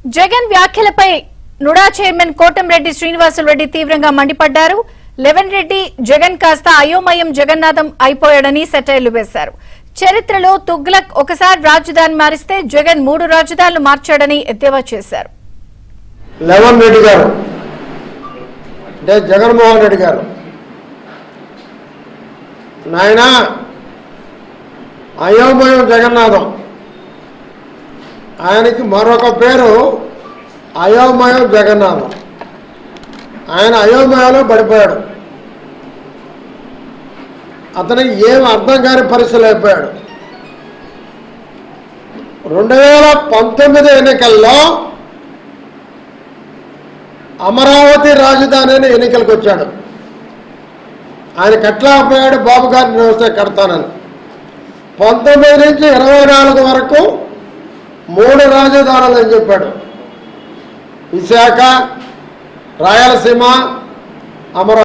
జగన్ వ్యాఖ్యలపై NUDA chairman Kotamreddy Srinivasulu Reddy తీవ్రంగా మండిపడ్డారు. లెవెన్ రెడ్డి జగన్ కాస్త అయోమయం జగన్నాథం అయిపోయాడని సెటైర్లు వేశారు. చరిత్రలో తుగ్లక్ ఒకసారి రాజధాని మారిస్తే జగన్ 3 రాజధానులు మార్చాడని ఎద్దేవా చేశారు. లెవెన్ రెడ్డి గారు అంటే జగన్మోహన్ రెడ్డి గారు నాయన అయోమయం జగన్నాథం, ఆయనకి మరొక పేరు అయోమయం జగన్నాథం. ఆయన అయోమయంలో పడిపోయాడు. అతనికి ఏం అర్థం కాని పరిస్థితులు అయిపోయాడు. 2019 ఎన్నికల్లో అమరావతి రాజధాని ఎన్నికలకు వచ్చాడు. ఆయనకి ఎట్లా పోయాడు, బాబు గారిని వ్యవస్థ కడతానని. 19 నుంచి 24 వరకు 3 రాజధానులు అని చెప్పాడు. విశాఖ, రాయలసీమ, అమరావతి.